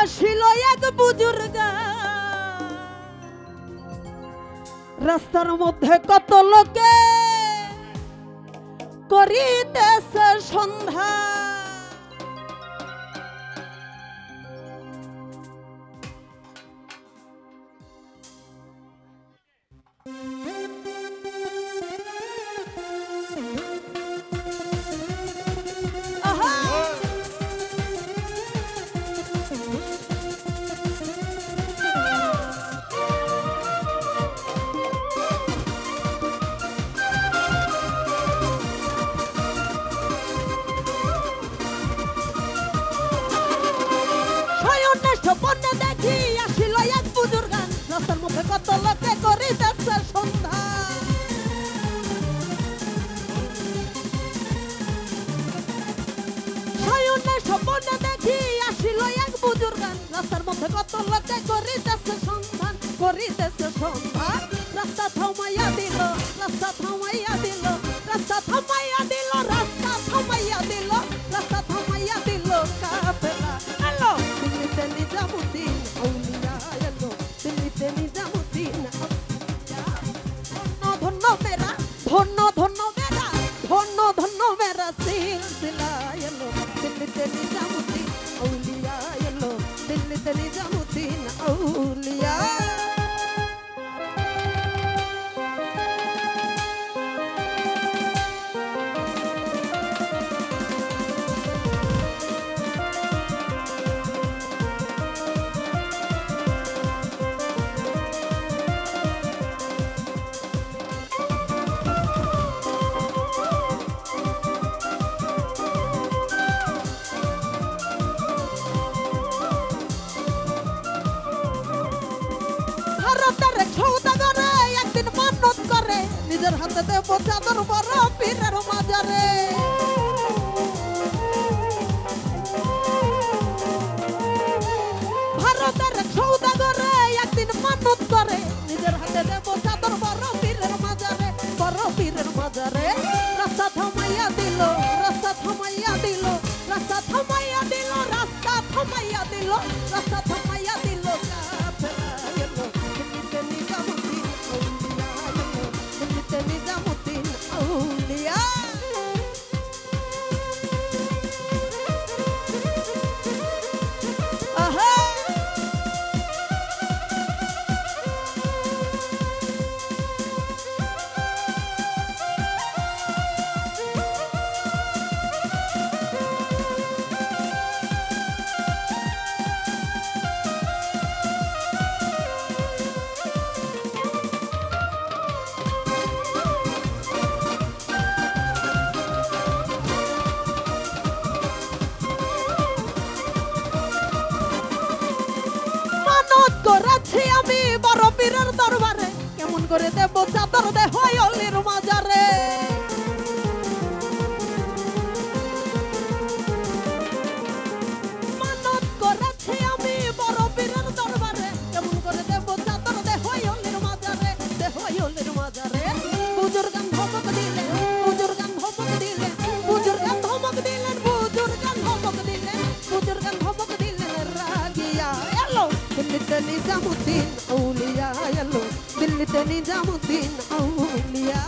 আসিল এক বুজুর্গ রাস্তার মধ্যে কত লোকে করিতেছে সন্ধ্যা কত লোকে করিতেছে সন্ধ্যা শয়নে স্বপ্নে দেখি আসিল এক বুজুর্গ রাস্তার মধ্যে কত লোকে করিতেছে সন্ধান করিতেছে সন্ধান রাস্তা থামাইয়া দিল রাস্তা থামাইয়া দিল রাস্তা থামাইয়া দিল রাস্তা থামাইয়া দিল রাস্তা থামাইয়া দিল কাফেলা হ্যালো দিল্লিতে নিজামুদ্দিন আউলিয়া এলো দিল্লিতে নিজামুদ্দিন ধন্য মেরা ধন্য ধন্য মেরা ধন্য ধন্য মেরা সিলসিলা এলো দিল্লিতে নিজামুদ্দিন আউলিয়া এলো দিল্লিতে নিজামুদ্দিন আউলিয়া নিজের হাতে দেব চাদর বড় পীরের মাজারে ভারতের সৌদাগরে একদিন মানত করে নিজের হাতে দেব চাদর বড় পীরের মাজারে বড় পীরের মাজারে রাস্তা থামাইয়া দিল রাস্তা থামাইয়া দিল রাস্তা থামাইয়া দিল রাস্তা থামাইয়া দিল রাস্তা থামাইয়া দিল নিজামুদ্দিন আউলিয়া আমি বড় পীরের দরবারে কেমন করে দেব চাদর দেহ অলির মাজারে মানত করেছি আমি বড় পীরের দরবারে কেমন করে দেব চাদর দেহ অলির মাজারে দেহ অলির মাজারে বুজুর্গান ধমক দিলেন বুজুর্গান ধমক দিলেন বুজুর্গান ধমক দিলেন বুজুর্গান ধমক দিলেন বুজুর্গান ধমক দিলেন রাগিয়া এলো দিল্লিতে নিজামুদ্দিন আউলিয়া এলো দিল্লিতে নিজামুদ্দিন আউলিয়া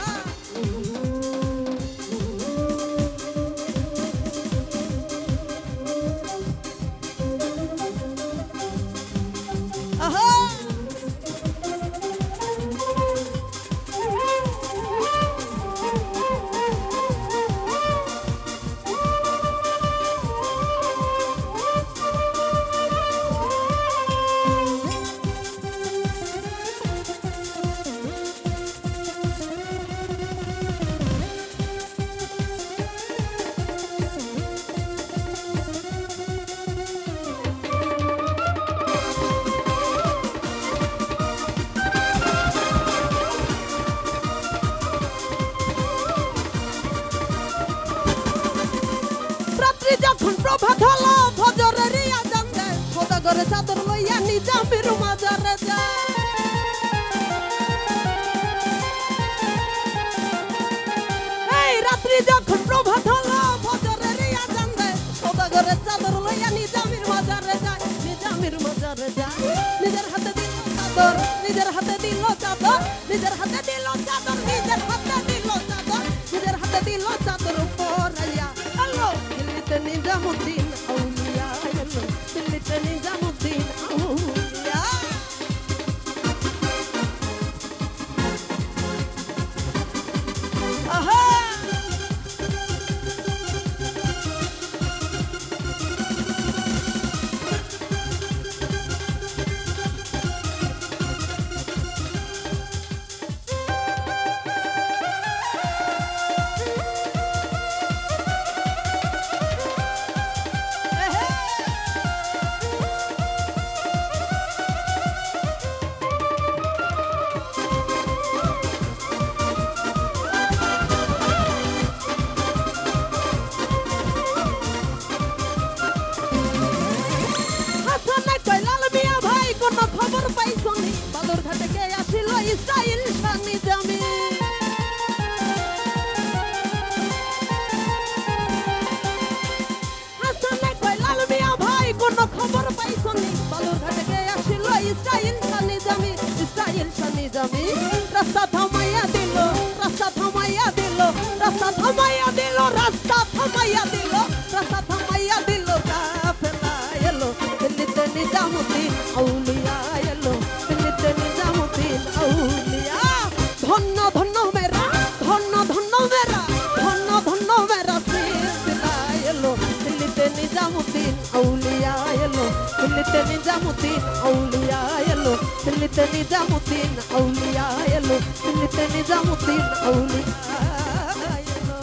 যখন প্রভাত হলো ফজরের আজান দেয় সওদাগরে চাদর লইয়া নিজামের মাজারে যায় এই রাত্রি যখন প্রভাত হলো ফজরের আজান দেয় সওদাগরে চাদর লইয়া নিজামের মাজারে যায় নিজামের বাজারে যায় নিজের হাতে দিল চাদর নিজের হাতে দিল চাদর নিজের হাতে দিল চাদর নিজের হাতে দিল চাদর নিজের হাতে দিল চাদর পরাইয়া হ্যালো দিল্লিতে নিজামুদ্দিন আউলিয়া হ্যালো দিল্লিতে নিজামুদ্দিন আউলিয়া আহা খবর পাইছনি বালুরঘাটে কে আসিল ইসরাইল শানি জামি হাসানে কই লাল মিয়া ভাই কোন খবর পাইছনি বালুরঘাটে কে আসিল ইসরাইল শানি জামি রাস্তা থামাইয়া দিল রাস্তা থামাইয়া দিল রাস্তা থামাইয়া দিল রাস্তা থামাইয়া দিল রাস্তা থামাইয়া দিল কাফেলা এলো দিল্লিতে নিজামুদ্দিন আউলিয়া এলো দিল্লিতে নিজামুদ্দিন আউলিয়া ধন্য ধন্য মেরা ধন্য ধন্য মেরা ধন্য ধন্য মেরা সিলসিলা এলো দিল্লিতে নিজামুদ্দিন আউলিয়া এলো দিল্লিতে নিজামুদ্দিন আউলিয়া এলো দিল্লিতে নিজামুদ্দিন আউলিয়া এলো দিল্লিতে নিজামুদ্দিন আউলিয়া এলো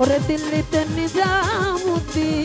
ওরে দিল্লিতে নিজামুদ্দিন